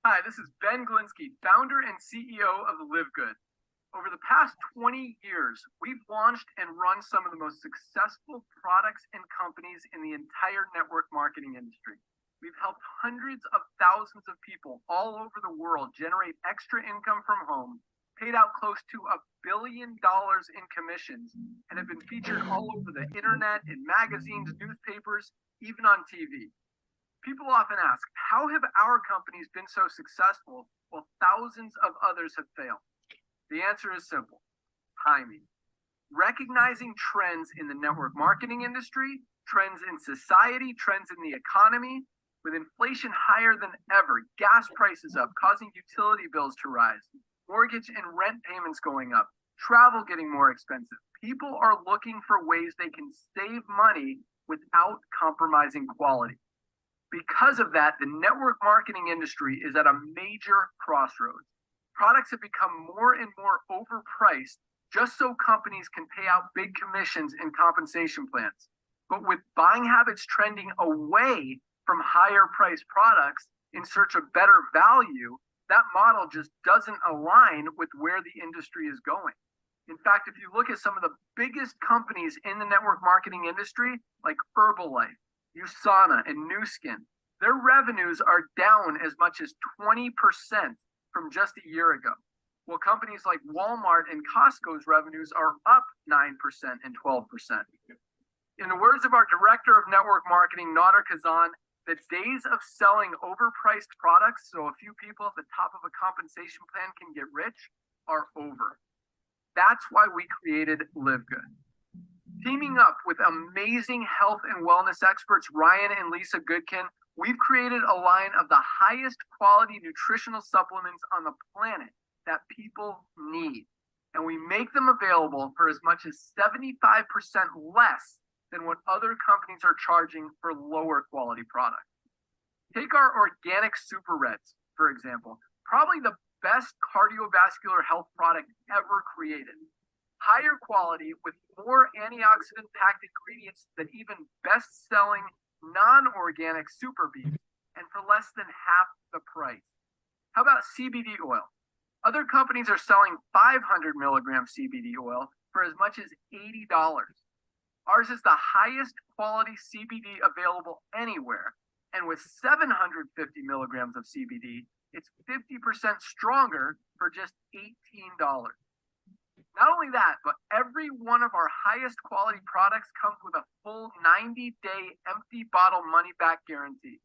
Hi, this is Ben Glinsky, founder and CEO of Live Good. Over the past 20 years, we've launched and run some of the most successful products and companies in the entire network marketing industry. We've helped hundreds of thousands of people all over the world generate extra income from home, paid out close to $1 billion in commissions, and have been featured all over the internet, in magazines, newspapers, even on TV. People often ask, how have our companies been so successful while thousands of others have failed? The answer is simple: timing. Recognizing trends in the network marketing industry, trends in society, trends in the economy, with inflation higher than ever, gas prices up, causing utility bills to rise, mortgage and rent payments going up, travel getting more expensive. People are looking for ways they can save money without compromising quality. Because of that, the network marketing industry is at a major crossroads. Products have become more and more overpriced just so companies can pay out big commissions and compensation plans. But with buying habits trending away from higher priced products in search of better value, that model just doesn't align with where the industry is going. In fact, if you look at some of the biggest companies in the network marketing industry, like Herbalife, USANA, and Nu Skin, their revenues are down as much as 20% from just a year ago. While companies like Walmart and Costco's revenues are up 9% and 12%. In the words of our director of network marketing, Nader Kazan, the days of selling overpriced products so a few people at the top of a compensation plan can get rich are over. That's why we created Live Good. Teaming up with amazing health and wellness experts Ryan and Lisa Goodkin, we've created a line of the highest quality nutritional supplements on the planet that people need. And we make them available for as much as 75% less than what other companies are charging for lower quality products. Take our organic Super Reds, for example, probably the best cardiovascular health product ever created. Higher quality with more antioxidant packed ingredients than even best-selling non-organic super beef, and for less than half the price. How about CBD oil? Other companies are selling 500 milligram CBD oil for as much as $80. Ours is the highest quality CBD available anywhere, and with 750 milligrams of CBD, it's 50% stronger for just $18. Not only that, but every one of our highest quality products comes with a full 90-day empty bottle money-back guarantee.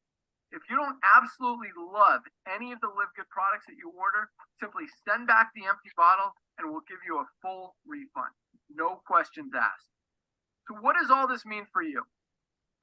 If you don't absolutely love any of the Live Good products that you order, simply send back the empty bottle and we'll give you a full refund. No questions asked. So what does all this mean for you?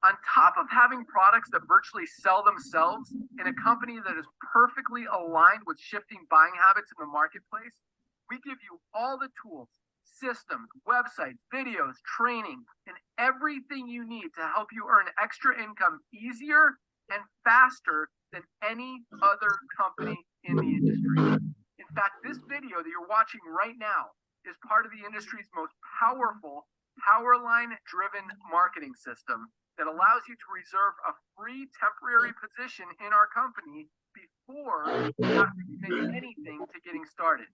On top of having products that virtually sell themselves in a company that is perfectly aligned with shifting buying habits in the marketplace, we give you all the tools, systems, websites, videos, training, and everything you need to help you earn extra income easier and faster than any other company in the industry. In fact, this video that you're watching right now is part of the industry's most powerful Powerline-driven marketing system that allows you to reserve a free temporary position in our company before you have to commit anything to getting started.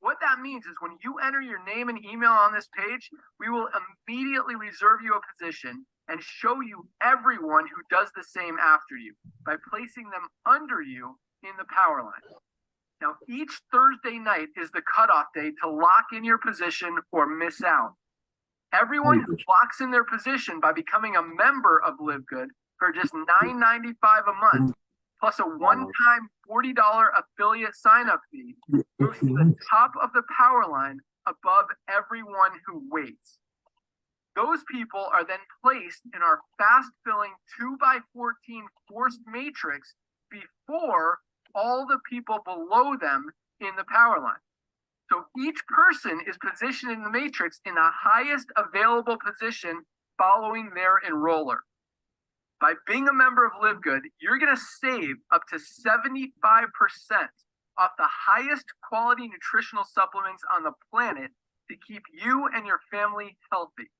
What that means is when you enter your name and email on this page, we will immediately reserve you a position and show you everyone who does the same after you by placing them under you in the power line. Now, each Thursday night is the cutoff day to lock in your position or miss out. Everyone who locks in their position by becoming a member of Live Good for just $9.95 a month, plus a one-time $40 affiliate sign-up fee, moves to the top of the power line above everyone who waits. Those people are then placed in our fast-filling 2x14 forced matrix before all the people below them in the power line. So each person is positioned in the matrix in the highest available position following their enroller. By being a member of Live Good, you're going to save up to 75% off the highest quality nutritional supplements on the planet to keep you and your family healthy.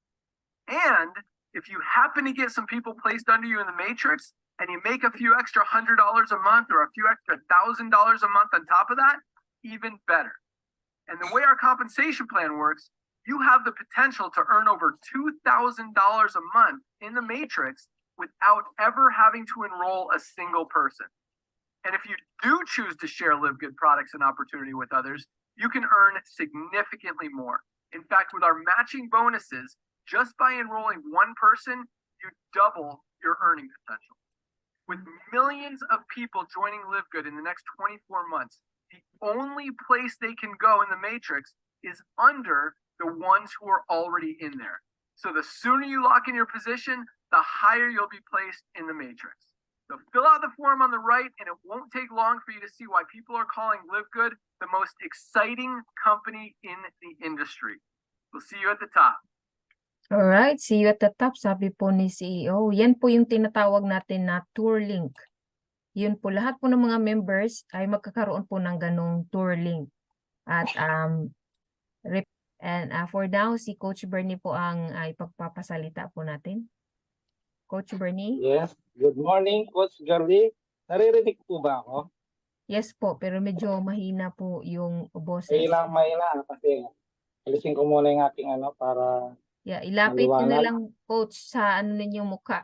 And if you happen to get some people placed under you in the matrix, and you make a few extra $100 a month or a few extra $1,000 a month on top of that, even better. And the way our compensation plan works, you have the potential to earn over $2,000 a month in the Matrix without ever having to enroll a single person. And if you do choose to share Live Good products and opportunity with others, you can earn significantly more. In fact, with our matching bonuses, just by enrolling one person, you double your earning potential. With millions of people joining Live Good in the next 24 months, the only place they can go in the Matrix is under the ones who are already in there. So the sooner you lock in your position, the higher you'll be placed in the Matrix. So fill out the form on the right, and it won't take long for you to see why people are calling Live Good the most exciting company in the industry. We'll see you at the top. Alright, see you at the top, sabi po ni CEO. Yan po yung tinatawag natin na tour link. Yun po, lahat po ng mga members ay magkakaroon po ng ganong tour link. At for now, si Coach Bernie po ang ipagpapasalita po natin. Coach Bernie? Yes, good morning, Coach Garly. Naririnig po ba ako? Yes po, pero medyo mahina po yung boses. Mahina kasi alisin ko muna yung aking para Yeah, ilapit nyo na maliwanag. lang, Coach, sa ninyong mukha.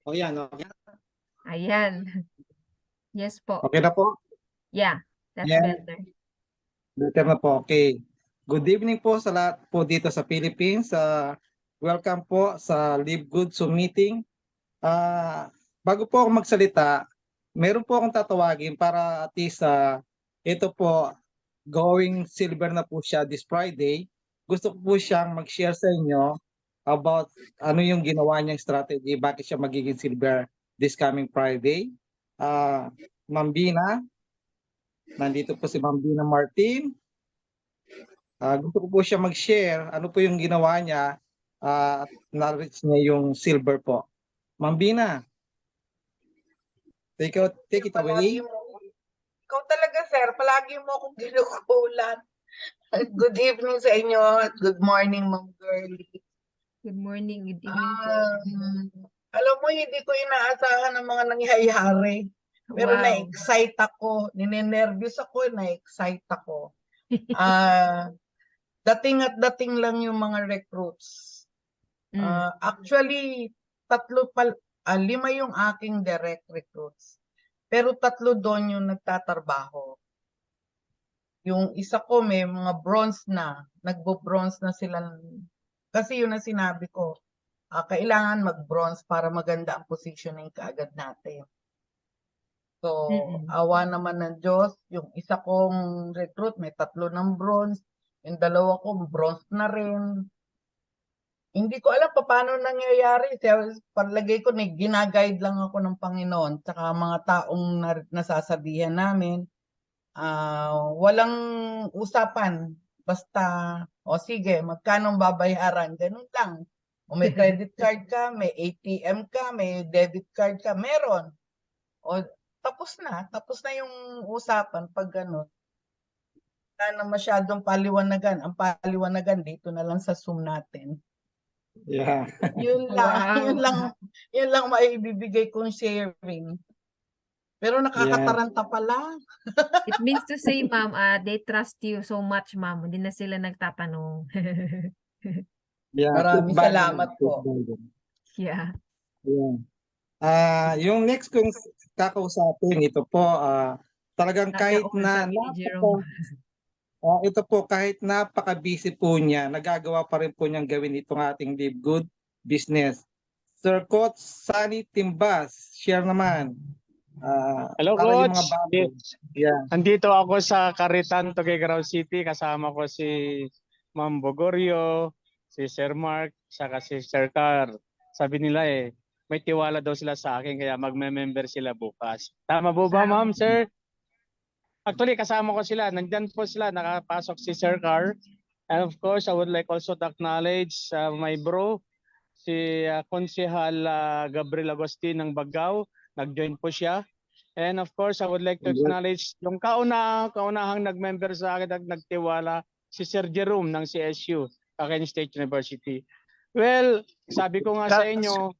O yan, okay. Ayan. Yes po. Okay na po? Yeah, that's Yeah. better. Better na po, okay. Good evening po sa lahat po dito sa Philippines. Welcome po sa Live Good Zoom meeting. Bago po ako magsalita, meron po akong tatawagin para at least ito po, going silver na po siya this Friday. Gusto ko po siyang mag-share sa inyo about ano yung ginawa niyang strategy, bakit siya magiging silver this coming Friday. Ma'am Bina, nandito po si Ma'am Bina Martin. Gusto ko po siya mag-share ano po yung ginawa niya at na-reach niya yung silver po. Ma'am Bina, take it away. Ikaw talaga, sir. Palagi mo akong ginukulan. Good evening sa inyo at good morning, Ma'am Girlie. Good morning, good evening po. Alam mo, hindi ko inaasahan ang mga nangyayari. Pero Wow. na-excite ako. Ninenervyos ako, na-excite ako. Dating at dating lang yung mga recruits. Actually, 5 yung aking direct recruits. Pero 3 doon yung nagtatrabaho. Yung isa ko may mga bronze na, nagbo-bronze na sila. Kasi yun ang sinabi ko, kailangan mag-bronze para maganda ang positioning kaagad natin. So, awa naman ng Diyos, yung isa kong recruit may 3 ng bronze, yung 2 ko bronze na rin. Hindi ko alam paano nangyayari. Palagay ko, ginaguide lang ako ng Panginoon, tsaka mga taong nasasabihan namin. Walang usapan. Basta, sige, magkano babayaran? Ganun lang. O may credit card ka, may ATM ka, may debit card ka, meron. O tapos na yung usapan pag gano'n. Wala na masyadong paliwanagan. Ang paliwanagan dito na lang sa Zoom natin. Yeah. Yun lang, Wow. yun lang maibibigay kong sharing. Pero nakakataranta pala. It means to say, ma'am, they trust you so much, ma'am. Hindi na sila nagtatanong. Yeah. Maraming salamat po. Yeah. Yeah. Yung next kong kakausapin, ito po, talagang kahit na ito po, kahit napaka-busy po niya, nagagawa pa rin po niyang gawin itong ating Live Good business. Sir Coach Sunny Timbas, share naman. Hello, para yung Coach. mga bago. Yeah. Andito ako sa Caritan, Tuguegarao City. Kasama ko si Ma'am Bogorio, si Sir Mark, saka si Sir Car. Sabi nila may tiwala daw sila sa akin kaya magme-member sila bukas. Tama po ba, Ma'am, Sir? Actually, kasama ko sila. Nandyan po sila. Nakapasok si Sir Car. And of course, I would like also to acknowledge my bro, si Konsehal Gabriel Agustin ng Bagao. Nag-join po siya. And of course, I would like to acknowledge yung kaunahang nag-member sa akin at nagtiwala, si Sir Jerome ng CSU, Cagayan State University. Well, sabi ko nga sa inyo,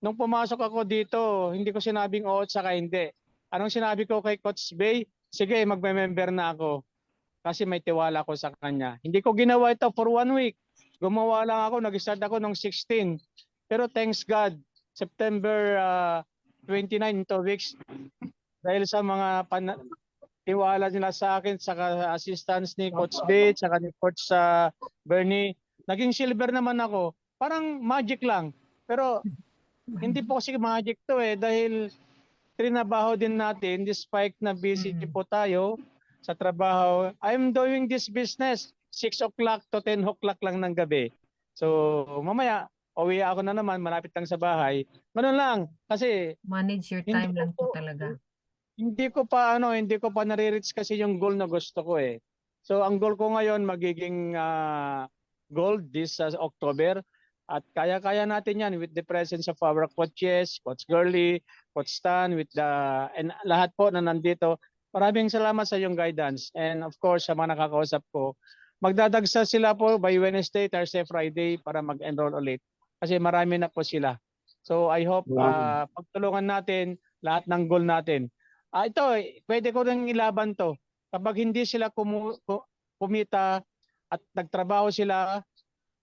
nung pumasok ako dito, hindi ko sinabing oo at saka hindi. Anong sinabi ko kay Coach Bay? Sige, magme-member na ako kasi may tiwala ko sa kanya. Hindi ko ginawa ito for 1 week. Gumawa lang ako, nag-start ako nung 16. Pero thanks God, September 29, 2 weeks, dahil sa mga tiwala nila sa akin, sa assistance ni Coach Bay, saka ni Coach Bernie, naging silver naman ako. Parang magic lang. Pero hindi po kasi magic to dahil trinabaho din natin despite na busy po tayo sa trabaho. I'm doing this business 6 o'clock to 10 o'clock lang ng gabi. So mamaya, uwi ako na naman, malapit lang sa bahay. Ganun lang kasi Manage your hindi time ko lang po po, talaga. hindi ko pa nare-reach kasi yung goal na gusto ko eh. So ang goal ko ngayon magiging gold this October at kaya-kaya natin yan with the presence of our coaches, Coach Gurley, Coach Stan, with and lahat po na nandito. Maraming salamat sa iyong guidance and of course sa mga nakakausap ko. Magdadagsa sila po by Wednesday, Thursday, Friday para mag-enroll ulit kasi marami na po sila. So I hope Wow. pagtulungan natin lahat ng goal natin. Ito, pwede ko rin ilaban to. Kapag hindi sila kumita at nagtrabaho sila,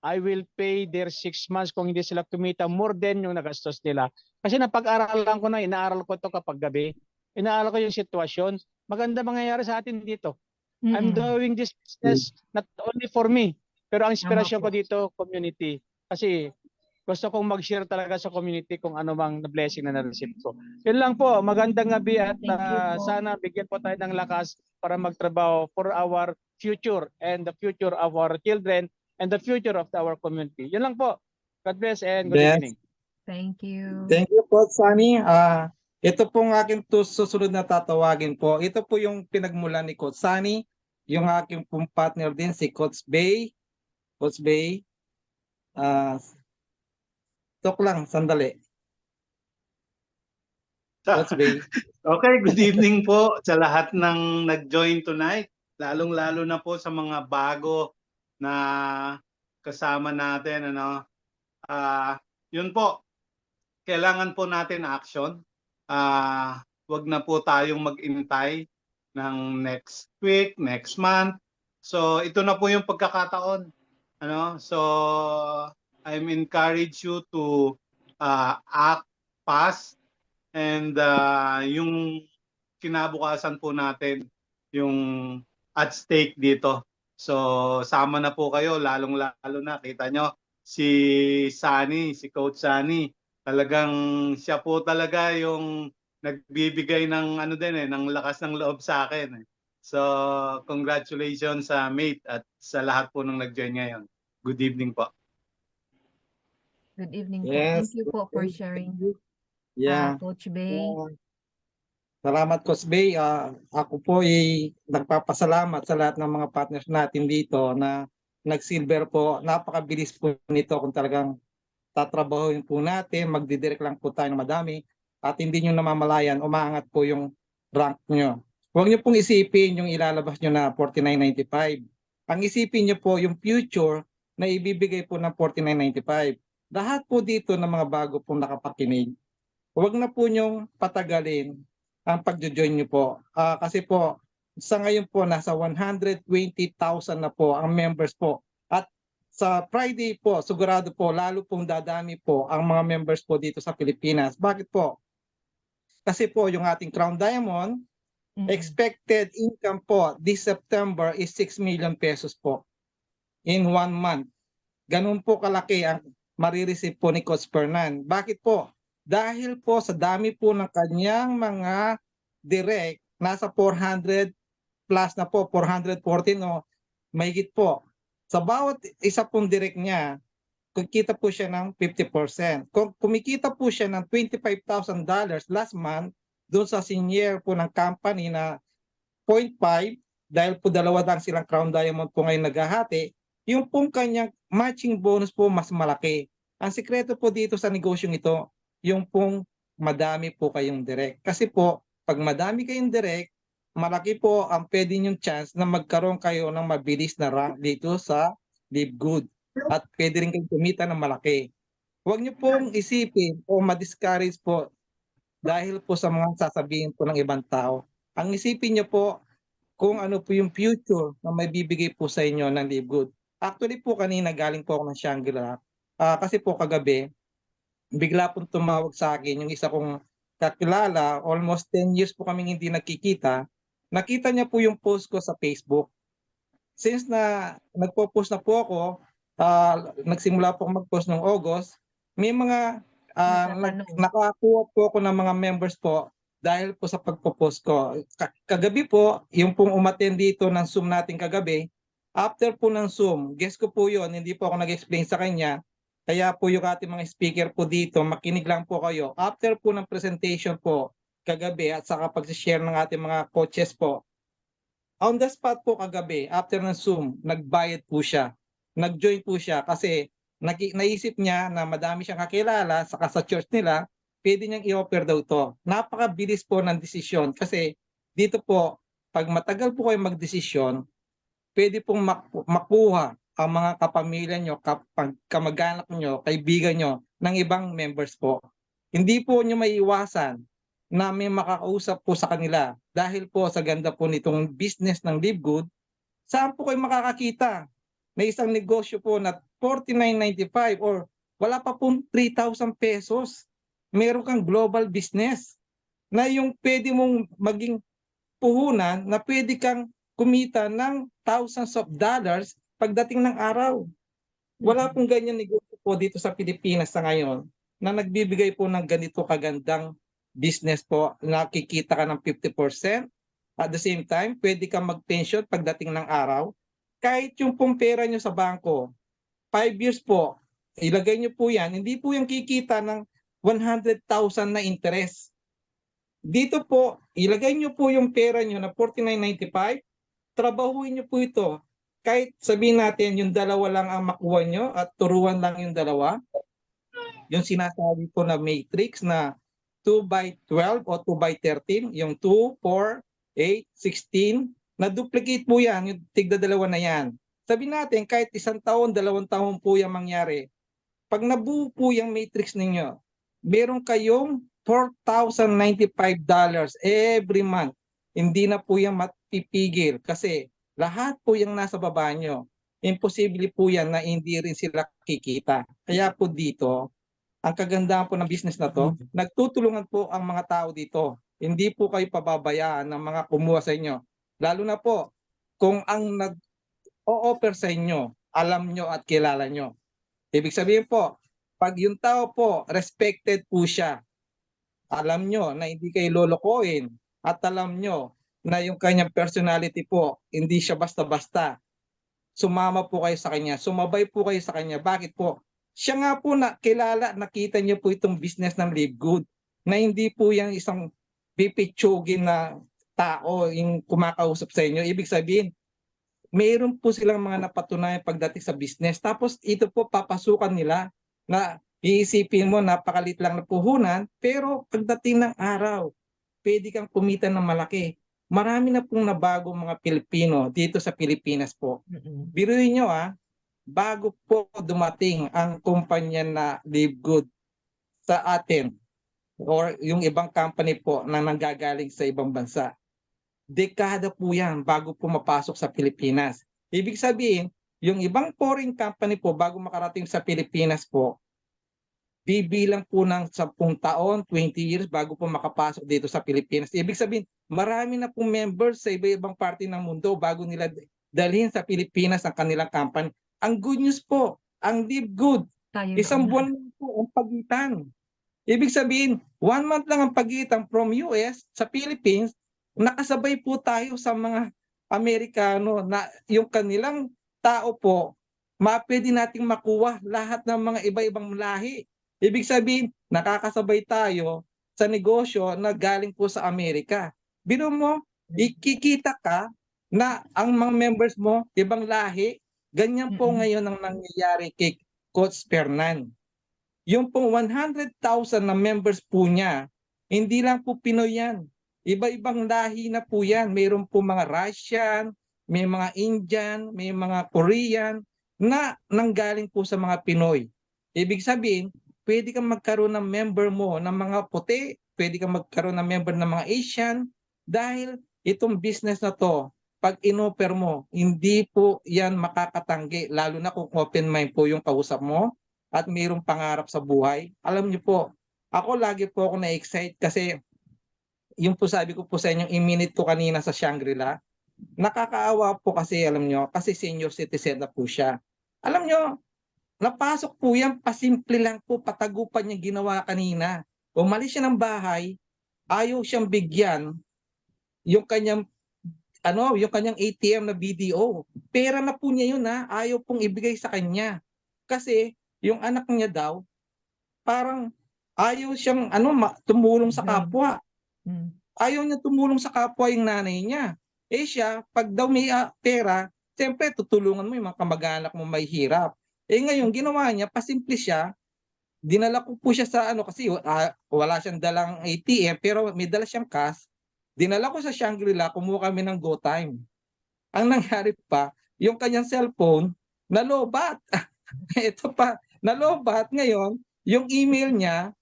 I will pay their 6 months kung hindi sila kumita more than yung nagastos nila. Kasi napag-aralan ko na, inaaral ko to kapag gabi. Inaaral ko yung sitwasyon. Maganda mangyayari sa atin dito. I'm doing this business not only for me, pero ang Tama inspirasyon po. ko dito, community. Kasi gusto kong mag-share talaga sa community kung ano mang blessing na na-receive ko. Yun lang po, magandang gabi at Thank you po. sana bigyan po tayo ng lakas para magtrabaho for our future and the future of our children and the future of our community. Yun lang po. God bless and good Yes. evening. Thank you. Thank you po, Sunny. Ito pong aking susunod na tatawagin po. Ito po yung pinagmulan ni Coach Sunny, yung aking pong partner din si Coach Bay. Coach Bay, talk lang, sandali. Coach Bay. Okay, good evening po sa lahat ng nag-join tonight. Lalong-lalo na po sa mga bago na kasama natin. Yun po, kailangan po natin action. Wag na po tayong mag-intay ng next week, next month. So ito na po yung pagkakataon. So I'm encourage you to act fast. And yung kinabukasan po natin, yung at stake dito. So sama na po kayo, lalong-lalo na. Kita nyo, si Coach Sunny, talagang siya po talaga yung nagbibigay ng ng lakas ng loob sa akin. So congratulations sa mate at sa lahat po ng nag-join ngayon. Good evening po. Good evening po. Yes. Thank you po for sharing, Yeah. Coach Bay. Salamat, Coach Bay. Ako po ay nagpapasalamat sa lahat ng mga partners natin dito na nag-silver po. Napakabilis po nito kung talagang tatrabahuin po natin, magdidirect lang po tayo ng madami at hindi nyo namamalayan, umaangat po yung rank nyo. Huwag nyo pong isipin yung ilalabas nyo na 49.95. Ang isipin nyo po yung future na ibibigay po ng 49.95. Lahat po dito ng mga bago pong nakapakinig, huwag na po nyong patagalin ang pagjo-join nyo po. Kasi po, sa ngayon po, nasa 120,000 na po ang members po. At sa Friday po, sigurado po, lalo pong dadami po ang mga members po dito sa Pilipinas. Bakit po? Kasi po, yung ating Crown Diamond, expected income po this September is 6 million pesos po in 1 month. Ganun po kalaki ang marireceive po ni Coach Fernan. Bakit po? Dahil po sa dami po ng kanyang mga direct, nasa 400 plus na po, 414 o mahigit po. Sa bawat isa pong direct niya, kumikita po siya ng 50%. Kumikita po siya ng $25,000 last month doon sa senior po ng company na 0.5 dahil po dalawa lang silang Crown Diamond po ngayon naghahati, yung pong kanyang matching bonus po mas malaki. Ang sikreto po dito sa negosyong ito, yung pong madami po kayong direct. Kasi po, pag madami kayong direct, malaki po ang pwede yung chance na magkaroon kayo ng mabilis na rank dito sa Live Good. At pwede rin kayong kumita ng malaki. Huwag niyo pong isipin o ma-discourage po dahil po sa mga sasabihin po ng ibang tao. Ang isipin niyo po kung ano po yung future na may bibigay po sa inyo ng Live Good. Actually po kanina galing po ako ng Shangri-La. Kasi po kagabi, bigla pong tumawag sa akin yung isa kong kakilala, almost 10 years po kaming hindi nagkikita. Nakita niya po yung post ko sa Facebook. Since na nagpo-post na po ako, nagsimula po ako mag-post noong August, may mga Nagtatanong. nakakuha po ako ng mga members po dahil po sa pagpo-post ko. Kagabi po, yung pong umattend dito ng Zoom natin kagabi, after po ng Zoom, guess ko po yun, hindi po ako nag-explain sa kanya, kaya po yung ating mga speaker po dito, makinig lang po kayo. After po ng presentation po kagabi at saka pag-share ng ating mga coaches po, on the spot po kagabi, after ng Zoom, nagbayad po siya. Nag-join po siya kasi naisip niya na madami siyang kakilala saka sa church nila, pwede niyang i-offer daw to. Napakabilis po ng desisyon kasi dito po, pag matagal po kayo magdesisyon, pwede pong makuha ang mga kapamilya nyo, kamag-anak nyo, kaibigan nyo ng ibang members po. Hindi po nyo maiiwasan na may makakausap po sa kanila dahil po sa ganda po nitong business ng Live Good, saan po kayo makakakita na isang negosyo po na 49.95 or wala pa pong 3,000 pesos. Meron kang global business na yung pwede mong maging puhunan na pwede kang kumita ng thousands of dollars pagdating ng araw. Wala pong ganyan negosyo po dito sa Pilipinas sa ngayon na nagbibigay po ng ganito kagandang business po. Nakikita ka ng 50%. At the same time, pwede kang mag-pension pagdating ng araw. Kahit yung pong pera nyo sa bangko, 5 years po, ilagay nyo po yan, hindi po yung kikita ng 100,000 na interest. Dito po, ilagay nyo po yung pera nyo na 49.95, trabahuin nyo po ito. Kahit sabihin natin yung dalawa lang ang makuha nyo at turuan lang yung dalawa, yung sinasabi po na matrix na 2/12 o 2/13, yung 2, 4, 8, 16, na-duplicate po yan, yung tigda-dalawa na yan. Sabihin natin, kahit 1 taon, 2 taon po yung mangyari, pag nabuo po yung matrix ninyo, meron kayong $4,095 every month. Hindi na po yan matipigil kasi lahat po yung nasa baba nyo. Imposible po yan na hindi rin sila kikita. Kaya po dito, ang kagandahan po ng business na to, nagtutulungan po ang mga tao dito. Hindi po kayo pababayaan ng mga kumuha sa inyo. Lalo na po, kung ang nag-o-offer sa inyo, alam nyo at kilala nyo. Ibig sabihin po, pag yung tao po, respected po siya, alam nyo na hindi kayo lolokohin at alam nyo na yung kanyang personality po, hindi siya basta-basta. Sumama po kayo sa kanya, sumabay po kayo sa kanya. Bakit po? Siya nga po na kilala, nakita niyo po itong business ng Live Good na hindi po yan isang pipitsugin na tao yung kumakausap sa inyo. Ibig sabihin, mayroon po silang mga napatunayan pagdating sa business. Tapos ito po papasukan nila na iisipin mo napakalit lang na puhunan, pero pagdating ng araw, pwede kang kumita ng malaki. Marami na pong nabago mga Pilipino dito sa Pilipinas po. Biruin nyo bago po dumating ang kumpanya na Live Good sa atin or yung ibang company po na nanggagaling sa ibang bansa, dekada po yan bago po mapasok sa Pilipinas. Ibig sabihin, yung ibang foreign company po bago makarating sa Pilipinas po, bibilang po ng 10 taon, 20 years bago po makapasok dito sa Pilipinas. Ibig sabihin, marami na pong members sa iba-ibang parte ng mundo bago nila dalhin sa Pilipinas ang kanilang company. Ang good news po, ang Live Good, Tayo isang noon. buwan lang po ang pagitan. Ibig sabihin, 1 month lang ang pagitan from US sa Philippines, nakasabay po tayo sa mga Amerikano na yung kanilang tao po, pwede nating makuha lahat ng mga iba-ibang lahi. Ibig sabihin, nakakasabay tayo sa negosyo na galing po sa Amerika. Biro mo, ikikita ka na ang mga members mo, ibang lahi, ganyan po ngayon ang nangyayari kay Coach Fernan. Yung pong 100,000 na members po niya, hindi lang po Pinoy yan. Iba-ibang lahi na po yan. Mayroon po mga Russian, may mga Indian, may mga Korean na nanggaling po sa mga Pinoy. Ibig sabihin, pwede kang magkaroon ng member mo ng mga puti, pwede kang magkaroon ng member ng mga Asian, dahil itong business na to, pag inoper mo, hindi po yan makakatanggi, lalo na kung open mind po yung kausap mo at mayroong pangarap sa buhay. Alam niyo po, ako lagi po ako na-excite kasi yung po sabi ko po sa inyong i-minute ko kanina sa Shangri-La, nakakaawa po kasi alam nyo, kasi senior citizen na po siya. Alam nyo, napasok po yan, pasimple lang po, patagupan niya ginawa kanina. Umalis siya ng bahay, ayaw siyang bigyan yung kanyang yung kanyang ATM na BDO. Pera na po niya yun ha, ayaw pong ibigay sa kanya. Kasi yung anak niya daw, parang ayaw siyang tumulong sa kapwa. Mm. Ayaw niya tumulong sa kapwa yung nanay niya. Eh siya, pag daw may pera, siyempre tutulungan mo yung mga kamag-anak mo may hirap. Eh ngayon, ginawa niya, pasimple siya, dinala ko po siya sa kasi wala siyang dalang ATM, pero may dala siyang cash. Dinala ko sa Shangri-La, kumuha kami ng GoTime. Ang nangyari pa, yung kanyang cellphone, nalobat. Ito pa, nalobat. Ngayon, yung email niya,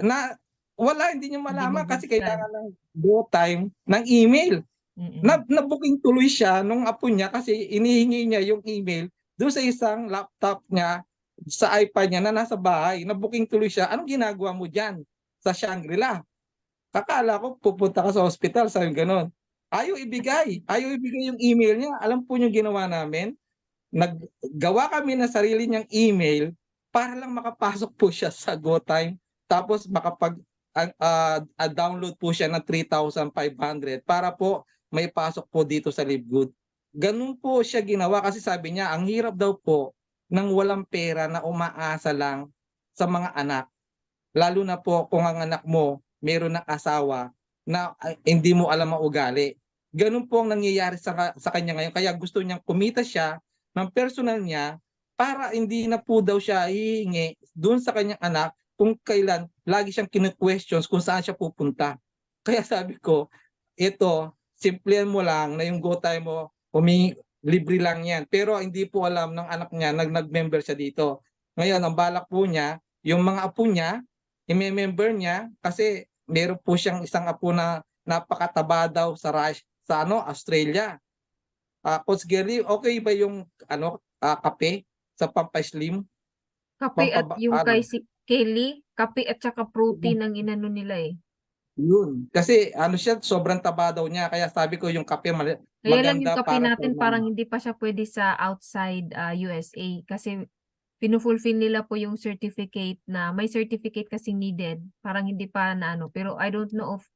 na wala, hindi niya malaman kasi mabuksan. kailangan ng GoTime ng email. Mm-mm. Nabuking tuloy siya nung apo niya kasi inihingi niya yung email doon sa isang laptop niya, sa iPad niya na nasa bahay. Nabuking tuloy siya. Anong ginagawa mo dyan sa Shangri-La? Kakala ko pupunta ka sa hospital, sabi gano'n. Ayaw ibigay yung email niya. Alam po yung ginawa namin? Naggawa kami ng sarili niyang email para lang makapasok po siya sa GoTime, tapos download po siya ng 3,500 para po may pasok po dito sa Livegood. Ganun po siya ginawa kasi sabi niya, ang hirap daw po ng walang pera na umaasa lang sa mga anak. Lalo na po kung ang anak mo meron ng asawa na hindi mo alam ang ugali. Ganun po ang nangyayari sa kanya ngayon. Kaya gusto niyang kumita siya ng personal niya para hindi na po daw siya hihingi doon sa kanyang anak kung kailan lagi siyang kinu-questions kung saan siya pupunta. Kaya sabi ko, ito, simplihan mo lang na yung GoTime mo, libre lang yan. Pero hindi po alam ng anak niya, nag-member siya dito. Ngayon, ang balak po niya, yung mga apo niya, i-member niya kasi meron po siyang isang apo na napakataba daw sa Australia. Coach Gary, okay ba yung kape sa Pampaslim? Kape at yung kay Ano? si Kelly, kape at saka protein ang inano nila eh. Yun. Kasi siya, sobrang taba daw niya. Kaya sabi ko yung kape Kaya lang yung maganda kape para natin sa parang hindi pa siya pwede sa outside USA kasi pinufulfill nila po yung certificate na may certificate kasi needed. Parang hindi pa na pero I don't know if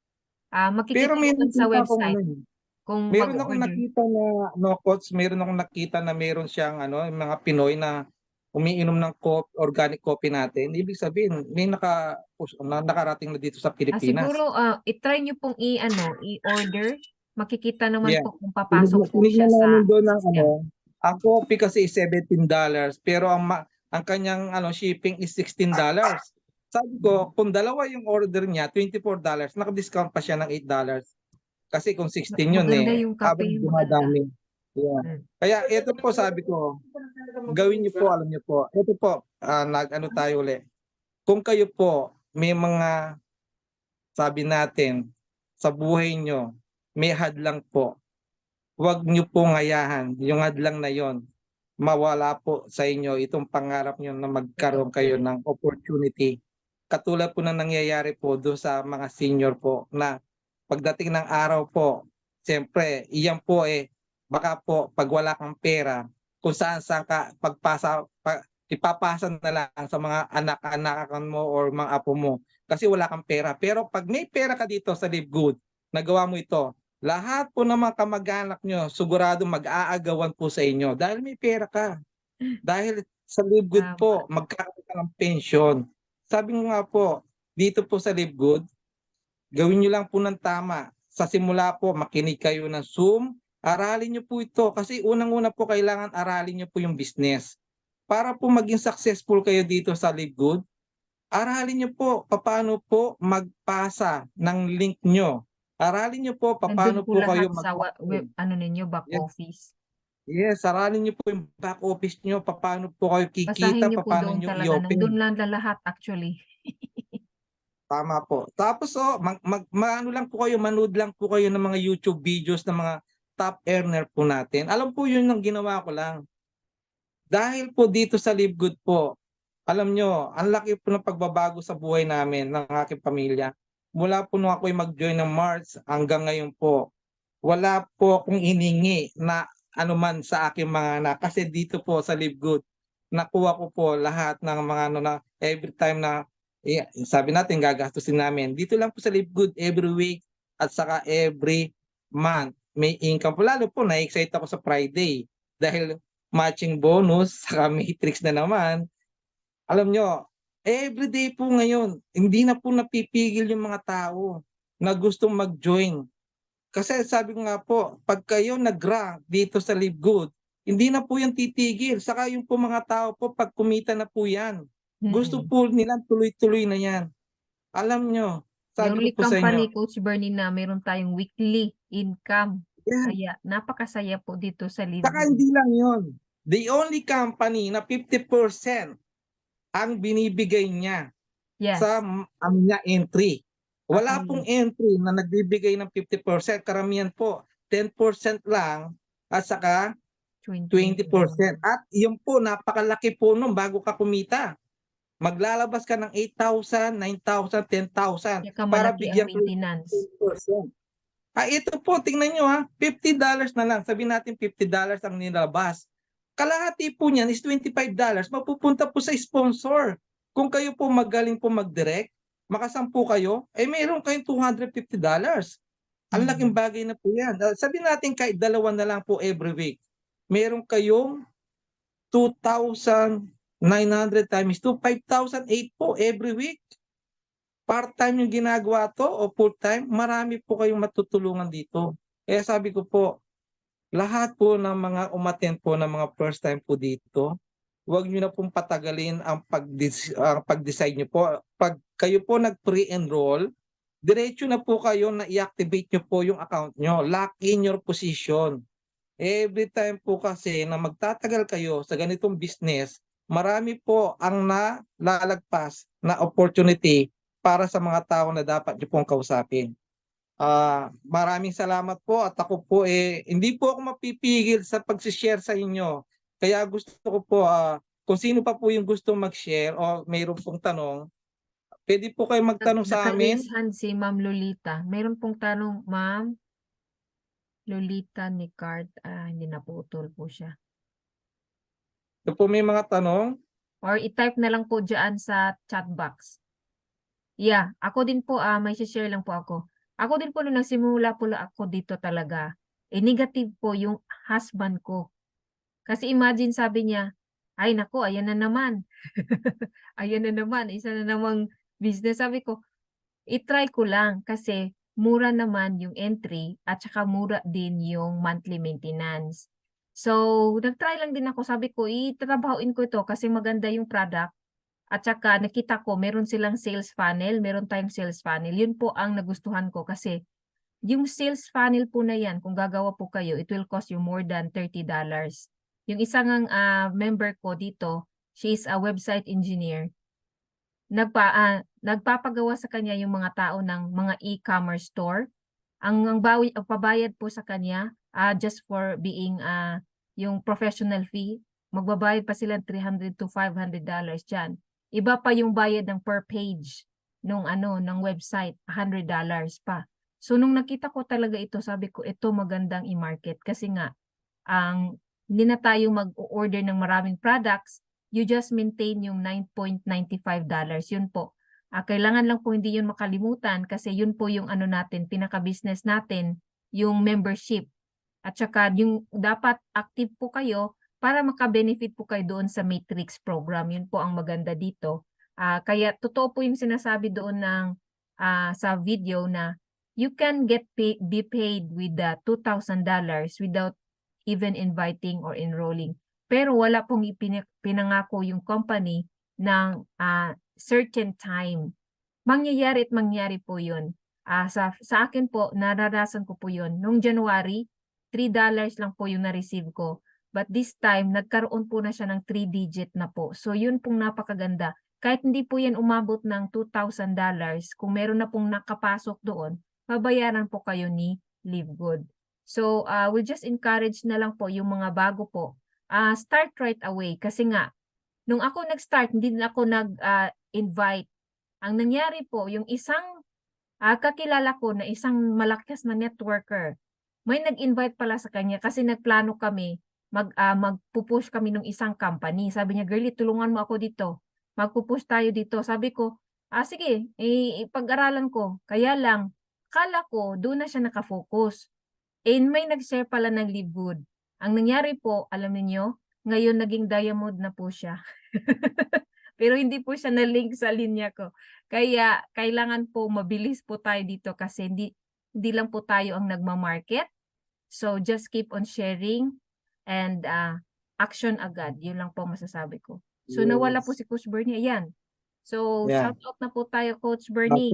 makikita Pero naman sa website kung meron akong mag-order. nakita na coach, meron akong nakita na meron siyang yung mga Pinoy na umiinom ng organic coffee natin. Ibig sabihin, may nakarating na dito sa Pilipinas. Siguro i-try nyo pong i-order. Makikita naman Yeah. po kung papasok po siya Tinignan namin sa doon ng system. ang coffee kasi is $17, pero ang kanyang shipping is $16. Sabi ko, kung dalawa yung order niya, $24, naka-discount pa siya ng $8. Kasi kung 16 yun Maganda yung kape, habang maganda. dumadami. Yeah. Kaya ito po sabi ko, gawin niyo po, alam niyo po. Ito po, tayo ulit. Kung kayo po may mga sabi natin sa buhay niyo, may hadlang po, huwag niyo po ngayahan yung hadlang na yon. Mawala po sa inyo itong pangarap niyo na magkaroon kayo ng opportunity. Katulad po ng nangyayari po doon sa mga senior po na pagdating ng araw po, siyempre, iyan po baka po pag wala kang pera, kung saan ka ipapasa na lang sa mga anak-anakan mo or mga apo mo kasi wala kang pera. Pero pag may pera ka dito sa Live Good, nagawa mo ito, lahat po ng mga kamag-anak nyo, sigurado mag-aagawan po sa inyo dahil may pera ka. Dahil sa Live Good po, magkakaroon ka ng pension. Sabi nga po, dito po sa Live Good, gawin nyo lang po ng tama. Sa simula po, makinig kayo ng Zoom. Aralin nyo po ito kasi unang-una po kailangan aralin nyo po yung business. Para po maging successful kayo dito sa Live Good, aralin nyo po paano po magpasa ng link nyo. Aralin nyo po paano Nandun po po kayo lahat sa ninyo, back Yes. office. Yes, saranin niyo po yung back office niyo, paano po kayo Basahin kikita, niyo po paano doon niyo talaga. i-open. Nandun lang lahat actually. Tama po. Tapos maano lang po kayo, manood lang po kayo ng mga YouTube videos ng mga top earner po natin. Alam po yun ang ginawa ko lang. Dahil po dito sa Live Good po, alam nyo, ang laki po ng pagbabago sa buhay namin, ng aking pamilya. Mula po nung ako'y mag-join ng March hanggang ngayon po, wala po akong iningi na anuman sa aking mga anak. Kasi dito po sa Live Good, nakuha ko po lahat ng mga ano na every time na sabi natin gagastusin namin. Dito lang po sa Live Good every week at saka every month. May income po. Lalo po na-excite ako sa Friday dahil matching bonus saka matrix na naman. Alam nyo, everyday po ngayon, hindi na po napipigil yung mga tao na gustong mag-join. Kasi sabi ko nga po, pag kayo nag-rank dito sa Live Good, hindi na po yan titigil. Saka yung po mga tao po, pag kumita na po yan, gusto Mm-mm. po nila tuloy-tuloy na yan. Alam nyo, The sabi ko only po sa inyo, company, Coach Bernie, na meron tayong weekly income. yan. Kaya napakasaya po dito sa Live Saka Good. hindi lang yon. The only company na 50% ang binibigay niya Yes. sa ano niya entry. Wala Okay. pong entry na nagbibigay ng 50%. Karamihan po, 10% lang at saka 20%. At yun po, napakalaki po nun bago ka kumita. Maglalabas ka ng 8,000, 9,000, 10,000 Kaya para malaki ang bigyan ko yung maintenance. 10%. Ito po, tingnan nyo ha, $50 na lang. Sabihin natin $50 ang nilabas. Kalahati po niyan is $25. Mapupunta po sa sponsor. Kung kayo po magaling po mag-direct, makasampu kayo, meron kayong $250. Ang laking bagay na po yan. Sabihin natin kahit dalawa na lang po every week. Meron kayong 2,900 times 2, 5,008 po every week. Part-time yung ginagawa to o full-time, marami po kayong matutulungan dito. Kaya sabi ko po, lahat po ng mga umattend po ng mga first time po dito, huwag nyo na pong patagalin ang pag-decide nyo po. Pag kayo po nag-pre-enroll, diretso na po kayo na i-activate nyo po yung account nyo. Lock in your position. Every time po kasi na magtatagal kayo sa ganitong business, marami po ang nalalagpas na opportunity para sa mga tao na dapat nyo pong kausapin. Maraming salamat po at ako po hindi po ako mapipigil sa pag-share sa inyo. Kaya gusto ko po kung sino pa po yung gusto mag-share o mayroon pong tanong, pwede po kayo magtanong sa amin. Naka-raise hand si Ma'am Lolita. Meron pong tanong, Ma'am Lolita ni Card. Hindi naputol po siya. Kung po may mga tanong, Or i-type na lang po dyan sa chat box. Yeah, ako din po, may share lang po ako. Ako din po nung nagsimula po ako dito talaga, negative po yung husband ko. Kasi imagine sabi niya, ay nako, ayan na naman. Ayan na naman, isa na namang business. Sabi ko, i-try ko lang kasi mura naman yung entry at saka mura din yung monthly maintenance. So, nag-try lang din ako. Sabi ko, itatrabahoin ko ito kasi maganda yung product. At saka nakita ko, meron silang sales funnel, meron tayong sales funnel. Yun po ang nagustuhan ko kasi yung sales funnel po na yan, kung gagawa po kayo, it will cost you more than $30. Yung isang member ko dito, she is a website engineer. Nagpapagawa sa kanya yung mga tao ng mga e-commerce store. Ang pabayad po sa kanya, just for being yung professional fee, magbabayad pa sila $300 to $500 dyan. Iba pa yung bayad ng per page ng website, $100 pa. So nung nakita ko talaga ito, sabi ko ito magandang i-market kasi nga hindi na tayo mag-order ng maraming products, you just maintain yung $9.95. Yun po. Kailangan lang po hindi yun makalimutan kasi yun po yung natin, pinaka-business natin, yung membership. At saka yung dapat active po kayo para maka-benefit po kayo doon sa Matrix program. Yun po ang maganda dito. Kaya totoo po yung sinasabi doon sa video na you can be paid with $2,000 without even inviting or enrolling. Pero wala pong pinangako yung company ng certain time. Mangyayari at mangyari po yun. Sa akin po, nararasan ko po yun. Noong January, $3 lang po yung na-receive ko. But this time, nagkaroon po na siya ng 3-digit na po. So yun pong napakaganda. Kahit hindi po yan umabot ng $2,000, kung meron na pong nakapasok doon, babayaran po kayo ni LiveGood. So we'll just encourage na lang po yung mga bago po. Start right away kasi nga, nung ako nag-start, hindi na ako nag-invite. Ang nangyari po, yung isang kakilala ko na isang malakas na networker, may nag-invite pala sa kanya kasi nagplano kami, magpupush kami ng isang company. Sabi niya, girlie, tulungan mo ako dito. Magpupush tayo dito. Sabi ko, sige, ipag-aralan ko. Kaya lang, kala ko, doon na siya nakafocus. May nag-share pala ng LiveGood. Ang nangyari po, alam niyo, ngayon naging diamond na po siya. Pero hindi po siya na-link sa linya ko. Kaya kailangan po mabilis po tayo dito kasi hindi lang po tayo ang nagma-market. So just keep on sharing and action agad. Yun lang po masasabi ko. So nawala po si Coach Bernie. Ayan. So Yeah. shout out na po tayo, Coach Bernie.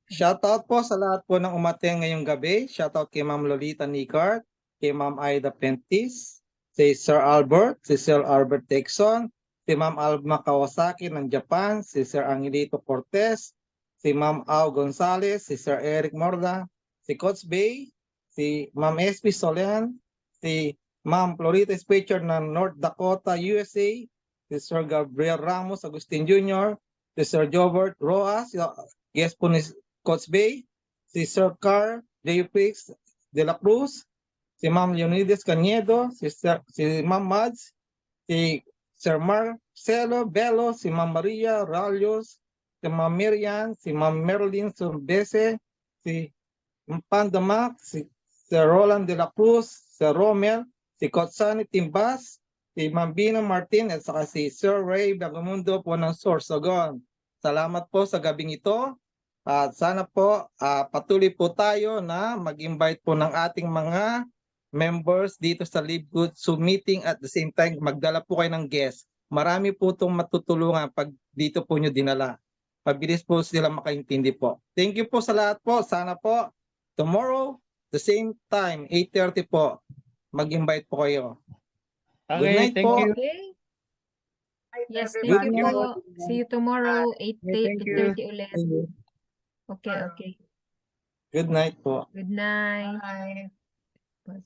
Shout out po sa lahat po ng umattend ngayong gabi. Shout out kay Ma'am Lolita Nicart, kay Ma'am Aida Pentis, si Sir Albert, si Sir Albert Texon, si Ma'am Alma Kawasaki ng Japan, si Sir Angelito Cortez, si Ma'am Au Gonzalez, si Sir Eric Morda, si Coach Bay, si Ma'am SP Solen, si Ma'am Florita Spitzer ng North Dakota, USA, si Sir Gabriel Ramos Agustin Jr., si Sir Jobert Roas, guest po ni Coach Bay, si Sir Carl J. Fix de la Cruz, si Ma'am Leonides Cañedo, si Ma'am Mads, si Sir Marcelo Bello, si Ma'am Maria Ralios, si Ma'am Miriam, si Ma'am Merlin Sorbese, si Panda Max, si Sir Roland de la Cruz, Sir Romel, si Coach Sunny Timbas, si Ma'am Bina Martin, at saka si Sir Ray Bagamundo po ng Sorsogon. Salamat po sa gabing ito. At sana po patuloy po tayo na mag-invite po ng ating mga members dito sa LiveGood Zoom meeting at the same time magdala po kayo ng guest. Marami po itong matutulungan pag dito po nyo dinala. Pabilis po sila makaintindi po. Thank you po sa lahat po. Sana po tomorrow, the same time, 8:30 po, mag-invite po kayo. Good Okay, night thank po. you. Okay. Yes, thank Good you night. po. See you tomorrow, Thank you. 8:30 ulit. Okay, okay. Good night po. Good night. Bye.